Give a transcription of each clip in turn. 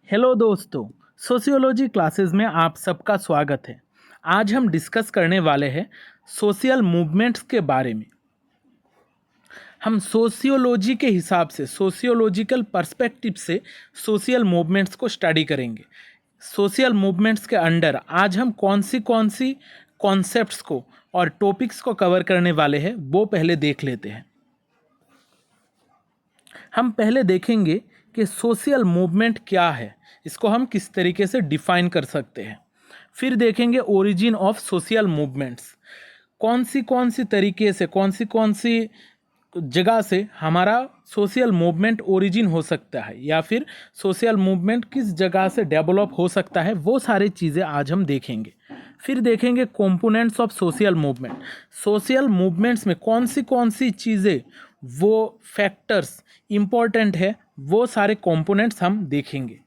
Hello दोस्तों, sociology classes में आप सबका स्वागत है। आज हम डिस्कस करने वाले हैं सोशल मूवमेंट्स के बारे में। हम सोशियोलॉजी के हिसाब से सोशियोलॉजिकल पर्सपेक्टिव से सोशल मूवमेंट्स को स्टडी करेंगे। सोशल मूवमेंट्स के अंडर आज हम कौन सी कॉन्सेप्ट्स को और टॉपिक्स को कवर करने वाले हैं वो पहले देख लेते हैं। हम पहले देखेंगे कि सोशल मूवमेंट क्या है, इसको हम किस तरीके से डिफाइन कर सकते हैं। फिर देखेंगे ओरिजिन ऑफ सोशल मूवमेंट्स, कौन सी तरीके से कौन सी जगह से हमारा सोशल मूवमेंट ओरिजिन हो सकता है या फिर सोशल मूवमेंट किस जगह से डेवलप हो सकता है, वो सारी चीज़ें आज हम देखेंगे। फिर देखेंगे components of social movement, social movements में कौन सी चीज़ें वो फैक्टर्स इम्पॉर्टेंट है, वो सारे कंपोनेंट्स हम देखेंगे।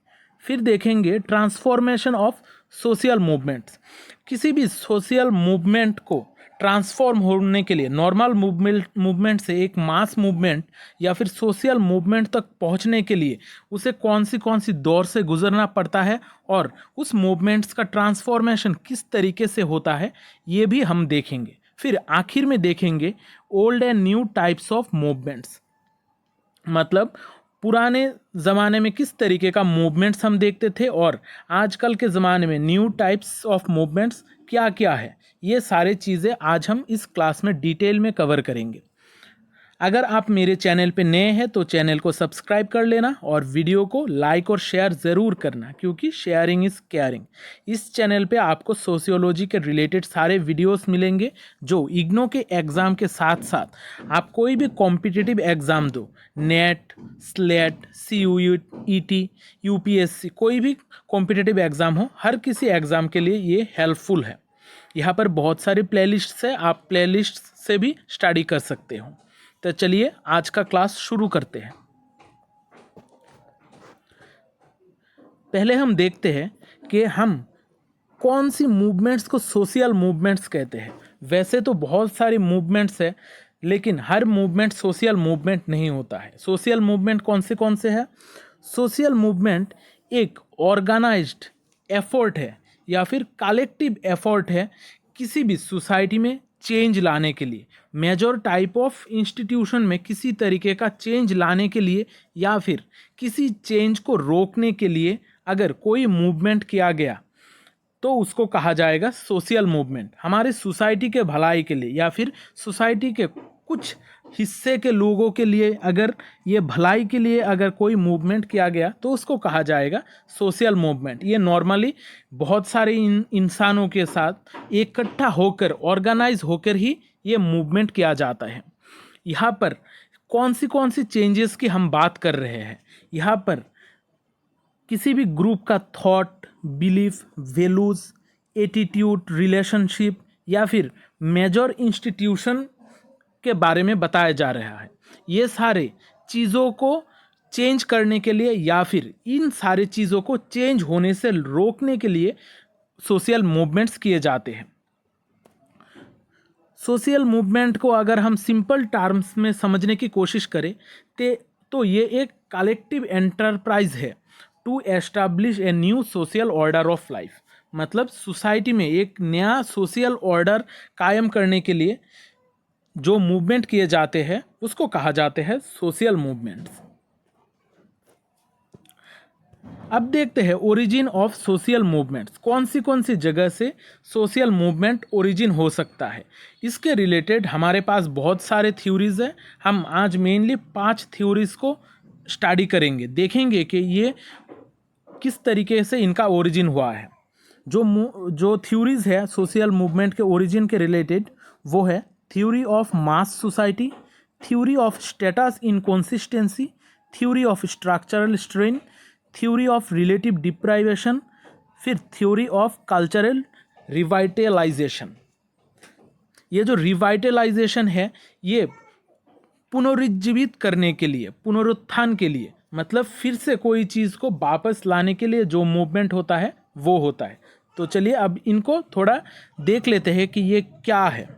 फिर देखेंगे ट्रांसफॉर्मेशन ऑफ सोशल मूवमेंट्स, किसी भी सोशल मूवमेंट को ट्रांसफॉर्म होने के लिए नॉर्मल मूवमेंट से एक मास मूवमेंट या फिर सोशल मूवमेंट तक पहुंचने के लिए उसे कौन सी दौर से गुजरना पड़ता है और उस मूवमेंट्स का ट्रांसफॉर्मेशन किस तरीके से होता है, ये भी हम देखेंगे। फिर आखिर में देखेंगे old and new types of movements, मतलब पुराने ज़माने में किस तरीके का मूवमेंट्स हम देखते थे और आजकल के ज़माने में न्यू टाइप्स ऑफ मूवमेंट्स क्या क्या है, ये सारे चीज़ें आज हम इस क्लास में डिटेल में कवर करेंगे। अगर आप मेरे चैनल पे नए हैं तो चैनल को सब्सक्राइब कर लेना और वीडियो को लाइक और शेयर ज़रूर करना, क्योंकि शेयरिंग इज़ केयरिंग। इस चैनल पे आपको सोशियोलॉजी के रिलेटेड सारे वीडियोस मिलेंगे जो इग्नो के एग्ज़ाम के साथ साथ आप कोई भी कॉम्पिटिटिव एग्ज़ाम दो, नेट, स्लेट, CUET, UPSC, कोई भी कॉम्पिटिटिव एग्ज़ाम हो, हर किसी एग्ज़ाम के लिए ये हेल्पफुल है। यहाँ पर बहुत सारी प्लेलिस्ट है, आप प्लेलिस्ट से भी स्टडी कर सकते हो। तो चलिए आज का क्लास शुरू करते हैं। पहले हम देखते हैं कि हम कौन सी मूवमेंट्स को सोशल मूवमेंट्स कहते हैं। वैसे तो बहुत सारी मूवमेंट्स है, लेकिन हर मूवमेंट सोशल मूवमेंट नहीं होता है। सोशल मूवमेंट कौन से है? सोशल मूवमेंट एक ऑर्गेनाइज्ड एफर्ट है या फिर कलेक्टिव एफर्ट है किसी भी सोसाइटी में चेंज लाने के लिए, मेजर टाइप ऑफ इंस्टीट्यूशन में किसी तरीके का चेंज लाने के लिए या फिर किसी चेंज को रोकने के लिए अगर कोई मूवमेंट किया गया तो उसको कहा जाएगा सोशल मूवमेंट। हमारे सोसाइटी के भलाई के लिए या फिर सोसाइटी के कुछ हिस्से के लोगों के लिए अगर ये भलाई के लिए अगर कोई मूवमेंट किया गया तो उसको कहा जाएगा सोशल मूवमेंट। ये नॉर्मली बहुत सारे इंसानों के साथ इकट्ठा होकर ऑर्गेनाइज होकर ही ये मूवमेंट किया जाता है। यहाँ पर कौन सी चेंजेस की हम बात कर रहे हैं? यहाँ पर किसी भी ग्रुप का thought, belief, values, attitude, relationship या फिर मेजर इंस्टीट्यूशन के बारे में बताया जा रहा है। ये सारे चीज़ों को चेंज करने के लिए या फिर इन सारे चीज़ों को चेंज होने से रोकने के लिए सोशल मूवमेंट्स किए जाते हैं। सोशल मूवमेंट को अगर हम सिंपल टर्म्स में समझने की कोशिश करें तो ये एक कलेक्टिव एंटरप्राइज है to establish a new social order of life, मतलब सोसाइटी में एक नया सोशल ऑर्डर कायम करने के लिए जो मूवमेंट किए जाते हैं उसको कहा जाते हैं सोशल मूवमेंट्स। अब देखते हैं ओरिजिन ऑफ सोशल मूवमेंट्स, कौन सी जगह से सोशल मूवमेंट ओरिजिन हो सकता है। इसके रिलेटेड हमारे पास बहुत सारे थ्योरीज हैं। हम आज मेनली 5 थ्योरीज को स्टडी करेंगे, देखेंगे कि ये किस तरीके से इनका ओरिजिन हुआ है। जो थ्योरीज है सोशल मूवमेंट के ओरिजिन के रिलेटेड, वो है theory of mass society, theory of status inconsistency, theory of structural strain, theory of relative deprivation, फिर थ्योरी ऑफ कल्चरल रिवाइटलाइजेशन। ये जो रिवाइटलाइजेशन है ये पुनरुज्जीवित करने के लिए, पुनरुत्थान के लिए, मतलब फिर से कोई चीज़ को वापस लाने के लिए जो मूवमेंट होता है वो होता है। तो चलिए अब इनको थोड़ा देख लेते हैं कि ये क्या है।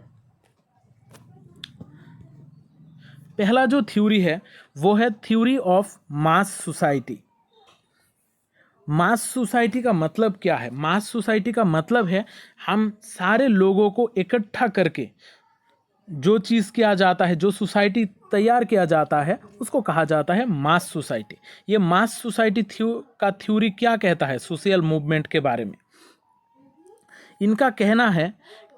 पहला जो थ्योरी है वो है theory of mass society. Mass society का मतलब क्या है? मास सोसाइटी का मतलब है हम सारे लोगों को इकट्ठा करके जो चीज़ किया जाता है, जो सोसाइटी तैयार किया जाता है, उसको कहा जाता है मास सोसाइटी। ये मास सोसाइटी का थ्योरी क्या कहता है सोशल मूवमेंट के बारे में? इनका कहना है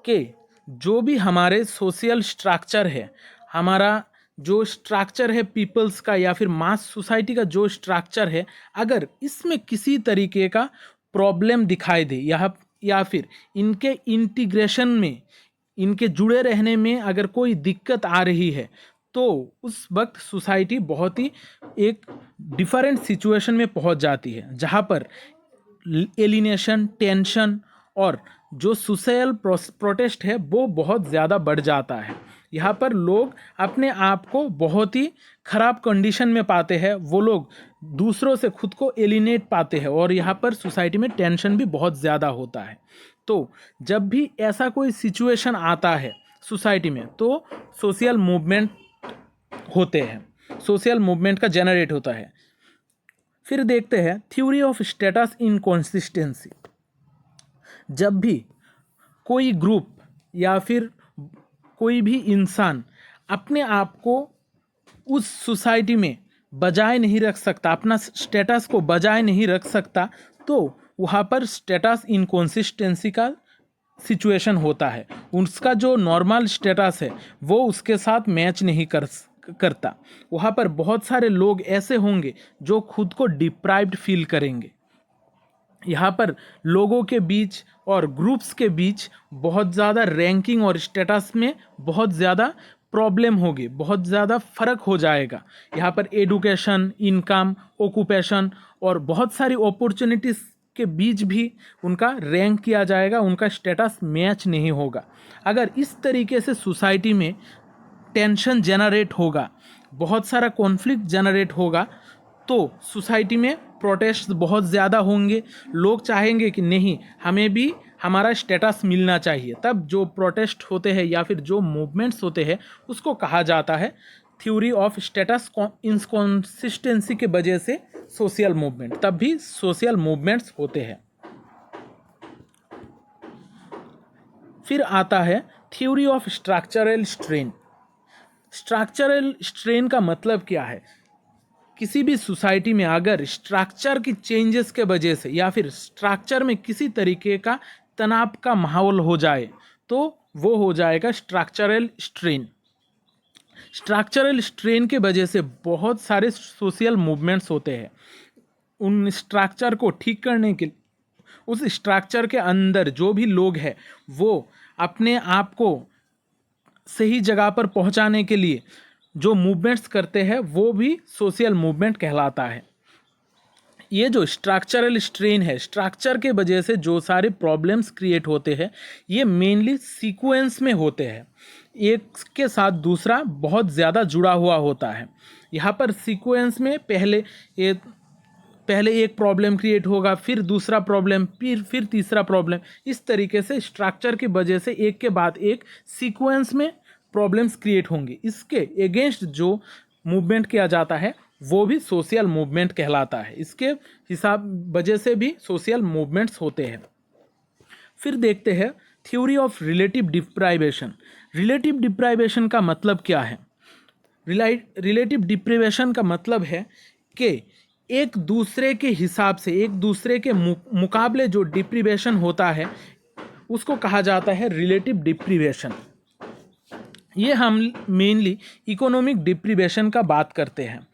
कि जो भी हमारे सोशल स्ट्रक्चर है, हमारा जो स्ट्रक्चर है पीपल्स का या फिर मास सोसाइटी का जो स्ट्रक्चर है, अगर इसमें किसी तरीके का प्रॉब्लम दिखाई दे या फिर इनके इंटीग्रेशन में, इनके जुड़े रहने में अगर कोई दिक्कत आ रही है, तो उस वक्त सोसाइटी बहुत ही एक डिफरेंट सिचुएशन में पहुंच जाती है, जहां पर एलिनेशन, टेंशन और जो सोशल प्रोटेस्ट है वो बहुत ज़्यादा बढ़ जाता है। यहाँ पर लोग अपने आप को बहुत ही ख़राब कंडीशन में पाते हैं, वो लोग दूसरों से खुद को एलिनेट पाते हैं और यहाँ पर सोसाइटी में टेंशन भी बहुत ज़्यादा होता है। तो जब भी ऐसा कोई सिचुएशन आता है सोसाइटी में, तो सोशल मूवमेंट होते हैं, सोशल मूवमेंट का जनरेट होता है। फिर देखते हैं थ्योरी ऑफ स्टेटस इनकॉन्सिस्टेंसी। जब भी कोई ग्रुप या फिर कोई भी इंसान अपने आप को उस सोसाइटी में बजाय नहीं रख सकता, अपना स्टेटस को बजाय नहीं रख सकता, तो वहाँ पर स्टेटस इनकॉन्सिस्टेंसी का सिचुएशन होता है। उसका जो नॉर्मल स्टेटस है वो उसके साथ मैच नहीं करता। वहाँ पर बहुत सारे लोग ऐसे होंगे जो खुद को डिप्राइव्ड फील करेंगे। यहाँ पर लोगों के बीच और ग्रुप्स के बीच बहुत ज़्यादा रैंकिंग और स्टेटस में बहुत ज़्यादा प्रॉब्लम होगी, बहुत ज़्यादा फर्क हो जाएगा। यहाँ पर एडुकेशन, इनकम, ऑक्यूपेशन और बहुत सारी अपॉर्चुनिटीज़ के बीच भी उनका रैंक किया जाएगा, उनका स्टेटस मैच नहीं होगा। अगर इस तरीके से सोसाइटी में टेंशन जनरेट होगा, बहुत सारा कॉन्फ्लिक्ट जनरेट होगा, तो सोसाइटी में प्रोटेस्ट बहुत ज़्यादा होंगे। लोग चाहेंगे कि नहीं, हमें भी हमारा स्टेटस मिलना चाहिए। तब जो प्रोटेस्ट होते हैं या फिर जो मूवमेंट्स होते हैं उसको कहा जाता है थ्योरी ऑफ स्टेटस इनकॉन्सिस्टेंसी के वजह से सोशल मूवमेंट, तब भी सोशल मूवमेंट्स होते हैं। फिर आता है theory of structural strain. Structural strain का मतलब क्या है? किसी भी सोसाइटी में अगर स्ट्रक्चर की चेंजेस के वजह से या फिर स्ट्रक्चर में किसी तरीके का तनाव का माहौल हो जाए, तो वो हो जाएगा स्ट्रक्चरल स्ट्रेन। स्ट्रक्चरल स्ट्रेन के वजह से बहुत सारे सोशल मूवमेंट्स होते हैं। उन स्ट्रक्चर को ठीक करने के, उस स्ट्रक्चर के अंदर जो भी लोग हैं वो अपने आप को सही जगह पर पहुंचाने के लिए जो मूवमेंट्स करते हैं वो भी सोशल मूवमेंट कहलाता है। ये जो स्ट्रक्चरल स्ट्रेन है, स्ट्रक्चर के वजह से जो सारे प्रॉब्लम्स क्रिएट होते हैं, ये मेनली सीक्वेंस में होते हैं, एक के साथ दूसरा बहुत ज़्यादा जुड़ा हुआ होता है। यहाँ पर सीक्वेंस में पहले एक प्रॉब्लम क्रिएट होगा, फिर दूसरा प्रॉब्लम, फिर तीसरा प्रॉब्लम। इस तरीके से स्ट्रक्चर की वजह से एक के बाद एक सीक्वेंस में प्रॉब्लम्स क्रिएट होंगे। इसके अगेंस्ट जो मूवमेंट किया जाता है वो भी सोशल मूवमेंट कहलाता है। इसके हिसाब वजह से भी सोशल मूवमेंट्स होते हैं। फिर देखते हैं theory of relative deprivation. Relative deprivation का मतलब क्या है? रिलेटिव डिप्राइवेशन का मतलब है कि एक दूसरे के हिसाब से, एक दूसरे के मुकाबले जो डिप्रीवेशन होता है उसको कहा जाता है रिलेटिव डिप्रीवेशन। ये हम मेनली इकोनॉमिक डिप्रीवेशन का बात करते हैं।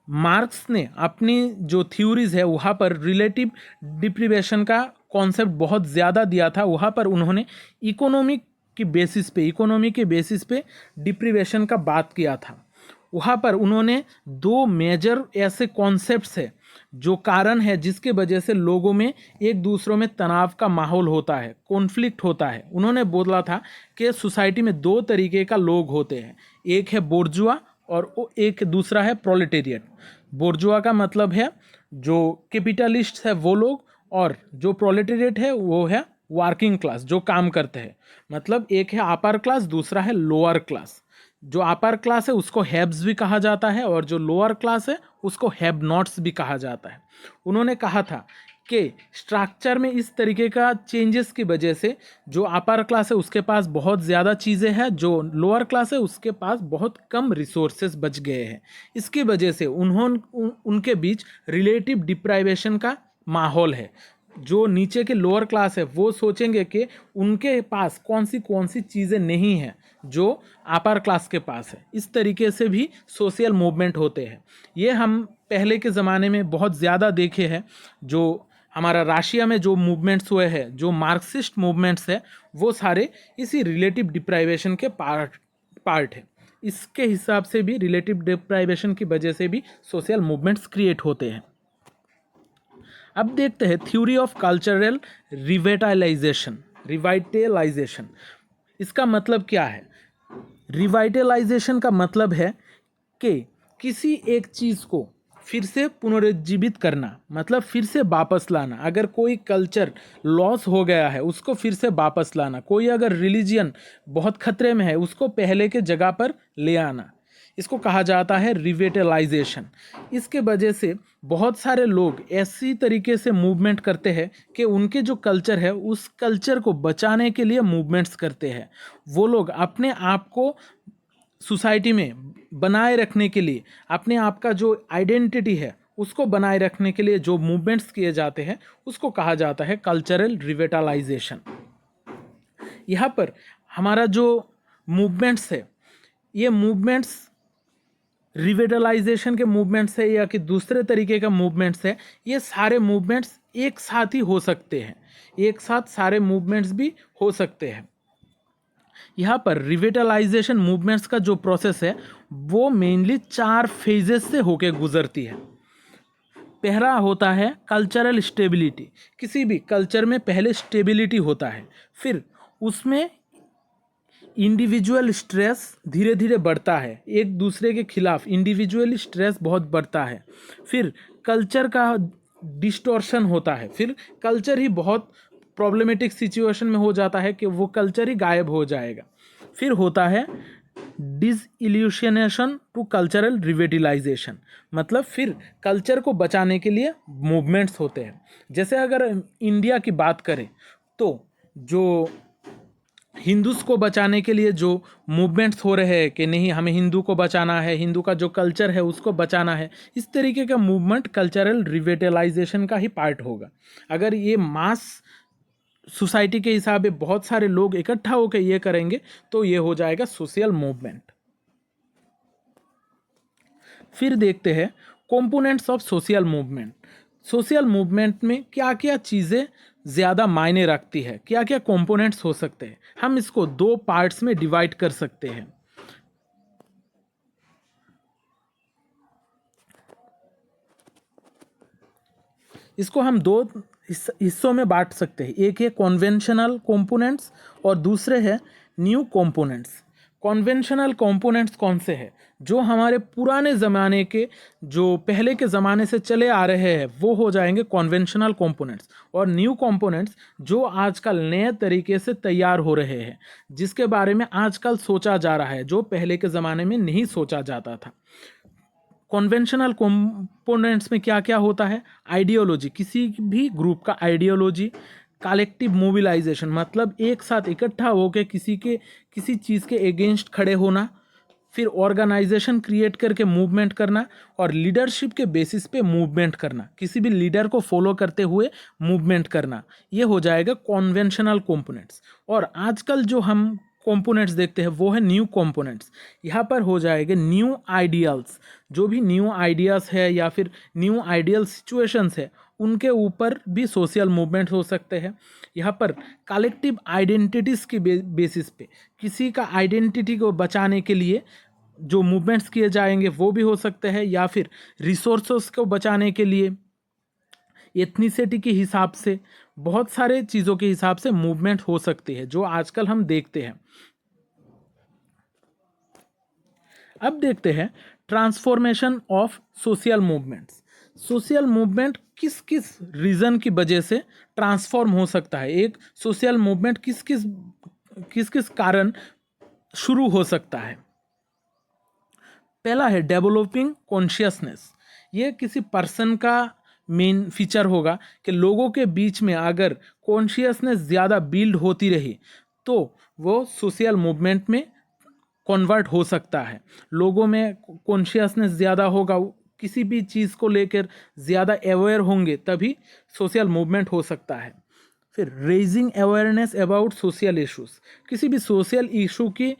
मार्क्स ने अपनी जो थ्योरीज है वहाँ पर रिलेटिव डिप्रीवेशन का कॉन्सेप्ट बहुत ज़्यादा दिया था। वहाँ पर उन्होंने इकोनॉमी के बेसिस पे डिप्रीवेशन का बात किया था। वहाँ पर उन्होंने दो मेजर ऐसे कॉन्सेप्ट्स है जो कारण है जिसके वजह से लोगों में एक दूसरों में तनाव का माहौल होता है, कॉन्फ्लिक्ट होता है। उन्होंने बोला था कि सोसाइटी में दो तरीके का लोग होते हैं, एक है बोर्जुआ और एक दूसरा है प्रोलेटेरिएट। बोर्जुआ का मतलब है जो कैपिटलिस्ट है वो लोग, और जो प्रोलेटेरिएट है वो है वर्किंग क्लास, जो काम करते हैं। मतलब एक है अपर क्लास, दूसरा है लोअर क्लास। जो अपर क्लास है उसको हैव्स भी कहा जाता है और जो लोअर क्लास है उसको हैव नॉट्स भी कहा जाता है। उन्होंने कहा था कि स्ट्रक्चर में इस तरीके का चेंजेस की वजह से जो अपर क्लास है उसके पास बहुत ज़्यादा चीज़ें हैं, जो लोअर क्लास है उसके पास बहुत कम रिसोर्सेज बच गए हैं। इसकी वजह से उनके बीच रिलेटिव डिप्राइवेशन का माहौल है। जो नीचे के लोअर क्लास है वो सोचेंगे कि उनके पास कौन सी चीज़ें नहीं हैं जो अपर क्लास के पास है। इस तरीके से भी सोशल मूवमेंट होते हैं। ये हम पहले के ज़माने में बहुत ज़्यादा देखे हैं। जो हमारा रशिया में जो मूवमेंट्स हुए हैं, जो मार्क्सिस्ट मूवमेंट्स है, वो सारे इसी रिलेटिव डिप्राइवेशन के पार्ट है। इसके हिसाब से भी रिलेटिव डिप्राइवेशन की वजह से भी सोशल मूवमेंट्स क्रिएट होते हैं। अब देखते हैं थ्योरी ऑफ कल्चरल रिवाइटलाइजेशन। इसका मतलब क्या है? रिवाइटलाइजेशन का मतलब है कि किसी एक चीज़ को फिर से पुनरुज्जीवित करना, मतलब फिर से वापस लाना। अगर कोई कल्चर लॉस हो गया है उसको फिर से वापस लाना। कोई अगर रिलीजियन बहुत खतरे में है उसको पहले के जगह पर ले आना, इसको कहा जाता है रिविटलाइजेशन। इसके वजह से बहुत सारे लोग ऐसी तरीके से मूवमेंट करते हैं कि उनके जो कल्चर है उस कल्चर को बचाने के लिए मूवमेंट्स करते हैं। वो लोग अपने आप को सोसाइटी में बनाए रखने के लिए, अपने आप का जो आइडेंटिटी है उसको बनाए रखने के लिए जो मूवमेंट्स किए जाते हैं उसको कहा जाता है कल्चरल रिविटलाइजेशन। यहाँ पर हमारा जो मूवमेंट्स है, ये मूवमेंट्स रिविटलाइजेशन के मूवमेंट्स है या कि दूसरे तरीके का मूवमेंट्स है, ये सारे मूवमेंट्स एक साथ ही हो सकते हैं। एक साथ सारे मूवमेंट्स भी हो सकते हैं। यहाँ पर रिविटलाइजेशन मूवमेंट्स का जो प्रोसेस है वो मेनली 4 फेजेस से होके गुजरती है। पहला होता है कल्चरल स्टेबिलिटी। किसी भी कल्चर में पहले स्टेबिलिटी होता है, फिर उसमें इंडिविजुअल स्ट्रेस धीरे धीरे बढ़ता है, एक दूसरे के खिलाफ इंडिविजुअल स्ट्रेस बहुत बढ़ता है। फिर कल्चर का डिस्टॉर्शन होता है, फिर कल्चर ही बहुत प्रॉब्लमेटिक सिचुएशन में हो जाता है कि वो कल्चर ही गायब हो जाएगा। फिर होता है डिसइल्यूशनेशन टू कल्चरल रिविटलाइजेशन, मतलब फिर कल्चर को बचाने के लिए मूवमेंट्स होते हैं। जैसे अगर इंडिया की बात करें तो जो हिंदूस को बचाने के लिए जो मूवमेंट्स हो रहे हैं कि नहीं हमें हिंदू को बचाना है, हिंदू का जो कल्चर है उसको बचाना है, इस तरीके का मूवमेंट कल्चरल रिविटलाइजेशन का ही पार्ट होगा। अगर ये मास सोसाइटी के हिसाब से बहुत सारे लोग इकट्ठा होकर ये करेंगे तो ये हो जाएगा सोशल मूवमेंट। फिर देखते हैं components of social movement. Social movement में क्या क्या चीज़ें ज़्यादा मायने रखती है, क्या क्या कंपोनेंट्स हो सकते हैं। हम इसको 2 पार्ट्स में डिवाइड कर सकते हैं। इसको हम 2 हिस्सों में बांट सकते हैं। एक है कन्वेंशनल कंपोनेंट्स और दूसरे है न्यू कंपोनेंट्स। कन्वेंशनल कंपोनेंट्स कौन से हैं? जो हमारे पुराने ज़माने के, जो पहले के ज़माने से चले आ रहे हैं, वो हो जाएंगे कन्वेंशनल कंपोनेंट्स। और न्यू कंपोनेंट्स जो आजकल नए तरीके से तैयार हो रहे हैं, जिसके बारे में आजकल सोचा जा रहा है, जो पहले के ज़माने में नहीं सोचा जाता था। कन्वेंशनल कंपोनेंट्स में क्या क्या होता है? आइडियोलॉजी, किसी भी ग्रुप का आइडियोलॉजी। कलेक्टिव मोबिलाइजेशन, मतलब एक साथ इकट्ठा होकर किसी चीज़ के अगेंस्ट खड़े होना। फिर ऑर्गेनाइजेशन क्रिएट करके मूवमेंट करना और लीडरशिप के बेसिस पे मूवमेंट करना, किसी भी लीडर को फॉलो करते हुए मूवमेंट करना। ये हो जाएगा कन्वेंशनल कंपोनेंट्स। और आजकल जो हम कंपोनेंट्स देखते हैं वो है न्यू कंपोनेंट्स। यहाँ पर हो जाएगा न्यू आइडियल्स। जो भी न्यू आइडियाज़ है या फिर न्यू आइडियल सिचुएशंस है उनके ऊपर भी सोशल मूवमेंट हो सकते हैं। यहाँ पर कलेक्टिव आइडेंटिटीज़ की बेसिस पे किसी का आइडेंटिटी को बचाने के लिए जो मूवमेंट्स किए जाएंगे वो भी हो सकते हैं, या फिर रिसोर्सेस को बचाने के लिए, एथनिसिटी के हिसाब से, बहुत सारे चीज़ों के हिसाब से मूवमेंट हो सकती है जो आजकल हम देखते हैं। अब देखते हैं transformation of social movements. Social movement किस किस रीज़न की वजह से ट्रांसफॉर्म हो सकता है? एक सोशल मूवमेंट किस किस कारण शुरू हो सकता है? पहला है डेवलपिंग कॉन्शियसनेस। ये किसी पर्सन का मेन फीचर होगा कि लोगों के बीच में अगर कॉन्शियसनेस ज़्यादा बिल्ड होती रही तो वो सोशल मूवमेंट में कन्वर्ट हो सकता है। लोगों में कॉन्शियसनेस ज़्यादा होगा, किसी भी चीज़ को लेकर ज़्यादा अवेयर होंगे, तभी सोशल मूवमेंट हो सकता है। फिर raising awareness about social issues, किसी भी सोशल इशू की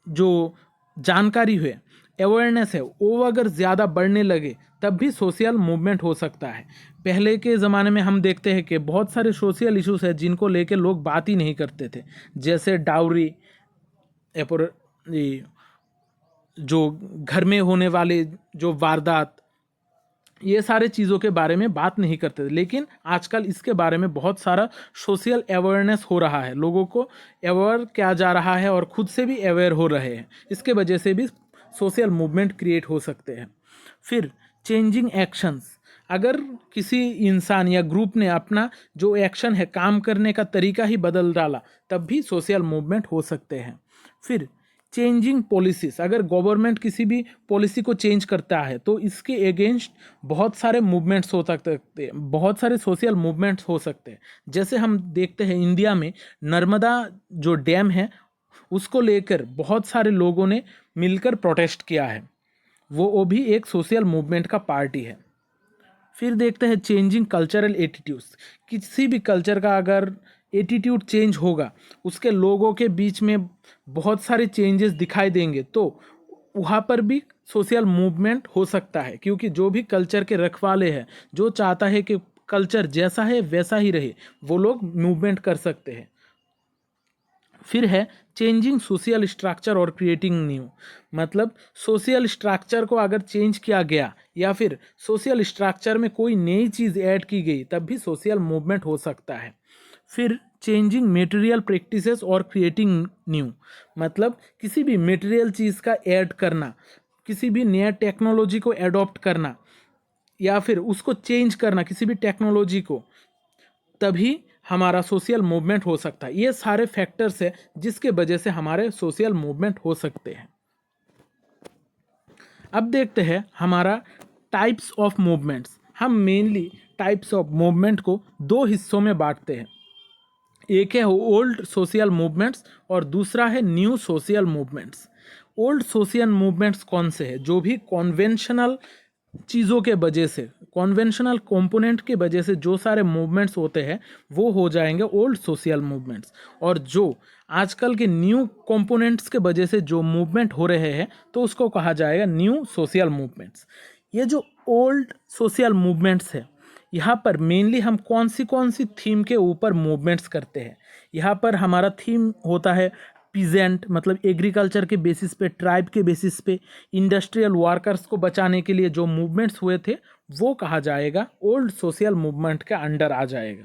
जो जानकारी है, अवेयरनेस है, वो अगर ज़्यादा बढ़ने लगे तब भी सोशल मूवमेंट हो सकता है। पहले के ज़माने में हम देखते हैं कि बहुत सारे सोशल इश्यूज हैं जिनको लेकर लोग बात ही नहीं करते थे, जैसे डाउरी, जो घर में होने वाले जो वारदात, ये सारे चीज़ों के बारे में बात नहीं करते थे। लेकिन आजकल इसके बारे में बहुत सारा सोशल अवेयरनेस हो रहा है, लोगों को अवेयर किया जा रहा है और खुद से भी अवेयर हो रहे हैं। इसके वजह से भी सोशल मूवमेंट क्रिएट हो सकते हैं। फिर चेंजिंग एक्शंस, अगर किसी इंसान या ग्रुप ने अपना जो एक्शन है, काम करने का तरीका ही बदल डाला, तब भी सोशल मूवमेंट हो सकते हैं। फिर चेंजिंग पॉलिसीज, अगर गवर्नमेंट किसी भी पॉलिसी को चेंज करता है तो इसके अगेंस्ट बहुत सारे मूवमेंट्स हो सकते हैं, बहुत सारे सोशल मूवमेंट्स हो सकते हैं। जैसे हम देखते हैं इंडिया में नर्मदा जो डैम है उसको लेकर बहुत सारे लोगों ने मिलकर प्रोटेस्ट किया है, वो भी एक सोशल मूवमेंट का पार्ट ही है। फिर देखते हैं चेंजिंग कल्चरल एटीट्यूड्स, किसी भी कल्चर का अगर एटीट्यूड चेंज होगा, उसके लोगों के बीच में बहुत सारे चेंजेस दिखाई देंगे, तो वहाँ पर भी सोशल मूवमेंट हो सकता है, क्योंकि जो भी कल्चर के रखवाले हैं, जो चाहता है कि कल्चर जैसा है वैसा ही रहे, वो लोग मूवमेंट कर सकते हैं। फिर है चेंजिंग सोशल स्ट्रक्चर और क्रिएटिंग न्यू, मतलब सोशल स्ट्रक्चर को अगर चेंज किया गया या फिर सोशल स्ट्रक्चर में कोई नई चीज़ ऐड की गई, तब भी सोशल मूवमेंट हो सकता है। फिर चेंजिंग मटेरियल प्रैक्टिसेस और क्रिएटिंग न्यू, मतलब किसी भी मटेरियल चीज़ का ऐड करना, किसी भी नया टेक्नोलॉजी को एडॉप्ट करना या फिर उसको चेंज करना, किसी भी टेक्नोलॉजी को, तभी हमारा सोशल मूवमेंट हो सकता है। ये सारे फैक्टर्स हैं जिसके वजह से हमारे सोशल मूवमेंट हो सकते हैं। अब देखते हैं हमारा टाइप्स ऑफ मूवमेंट्स। हम मेनली टाइप्स ऑफ मूवमेंट को दो हिस्सों में बांटते हैं, एक है ओल्ड सोशल मूवमेंट्स और दूसरा है new social movements. Old social movements कौन से हैं? जो भी कॉन्वेंशनल चीज़ों के वजह से, कॉन्वेंशनल कंपोनेंट के वजह से जो सारे मूवमेंट्स होते हैं वो हो जाएंगे ओल्ड सोशल मूवमेंट्स। और जो आजकल के न्यू कंपोनेंट्स के वजह से जो मूवमेंट हो रहे हैं तो उसको कहा जाएगा न्यू सोशल मूवमेंट्स। ये जो ओल्ड सोशल मूवमेंट्स है, यहाँ पर मेनली हम कौन सी थीम के ऊपर मूवमेंट्स करते हैं? यहाँ पर हमारा थीम होता है पीजेंट, मतलब एग्रीकल्चर के बेसिस पे, ट्राइब के बेसिस पे, इंडस्ट्रियल वर्कर्स को बचाने के लिए जो मूवमेंट्स हुए थे वो कहा जाएगा ओल्ड सोशल मूवमेंट के अंडर आ जाएगा।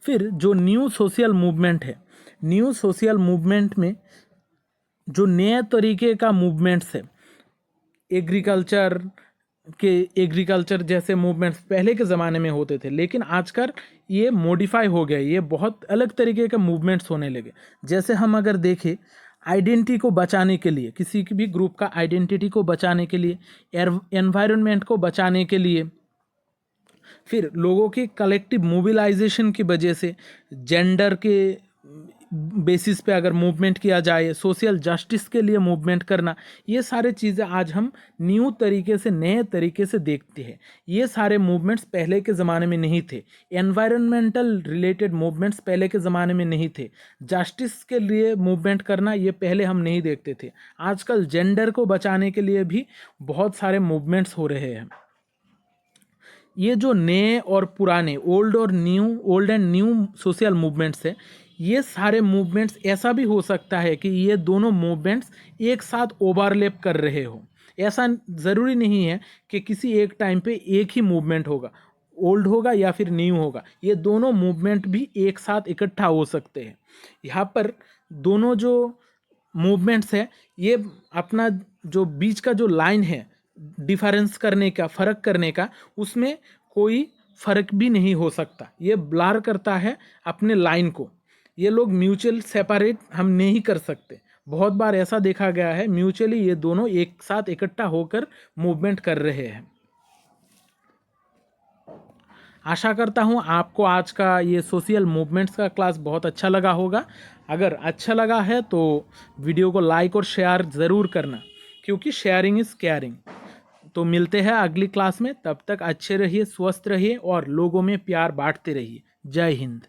फिर जो न्यू सोशल मूवमेंट है, न्यू सोशल मूवमेंट में जो नए तरीके का मूवमेंट्स है, एग्रीकल्चर जैसे मूवमेंट्स पहले के ज़माने में होते थे, लेकिन आजकल ये मॉडिफाई हो गया, ये बहुत अलग तरीके के मूवमेंट्स होने लगे। जैसे हम अगर देखें, आइडेंटिटी को बचाने के लिए, किसी भी ग्रुप का आइडेंटिटी को बचाने के लिए, एनवायरनमेंट को बचाने के लिए, फिर लोगों के कलेक्टिव मोबिलाइजेशन की वजह से, जेंडर के बेसिस पे अगर मूवमेंट किया जाए, सोशल जस्टिस के लिए मूवमेंट करना, ये सारे चीज़ें आज हम न्यू तरीके से, नए तरीके से देखते हैं। ये सारे मूवमेंट्स पहले के ज़माने में नहीं थे। एनवायरनमेंटल रिलेटेड मूवमेंट्स पहले के ज़माने में नहीं थे। जस्टिस के लिए मूवमेंट करना ये पहले हम नहीं देखते थे। आजकल जेंडर को बचाने के लिए भी बहुत सारे मूवमेंट्स हो रहे हैं। ये जो नए और पुराने, old and new social movements है, ये सारे मूवमेंट्स ऐसा भी हो सकता है कि ये दोनों मूवमेंट्स एक साथ ओवरलैप कर रहे हो। ऐसा ज़रूरी नहीं है कि किसी एक टाइम पे एक ही मूवमेंट होगा, ओल्ड होगा या फिर न्यू होगा। ये दोनों मूवमेंट भी एक साथ इकट्ठा हो सकते हैं। यहाँ पर दोनों जो मूवमेंट्स है, ये अपना जो बीच का जो लाइन है डिफरेंस करने का, फ़र्क करने का, उसमें कोई फ़र्क भी नहीं हो सकता। ये ब्लर करता है अपने लाइन को। ये लोग म्यूचुअल सेपरेट हम नहीं कर सकते, बहुत बार ऐसा देखा गया है म्यूचुअली ये दोनों एक साथ इकट्ठा होकर मूवमेंट कर रहे हैं। आशा करता हूँ आपको आज का ये सोशल मूवमेंट्स का क्लास बहुत अच्छा लगा होगा। अगर अच्छा लगा है तो वीडियो को लाइक और शेयर ज़रूर करना, क्योंकि शेयरिंग इज़ केयरिंग। तो मिलते हैं अगली क्लास में, तब तक अच्छे रहिए, स्वस्थ रहिए और लोगों में प्यार बांटते रहिए। जय हिंद।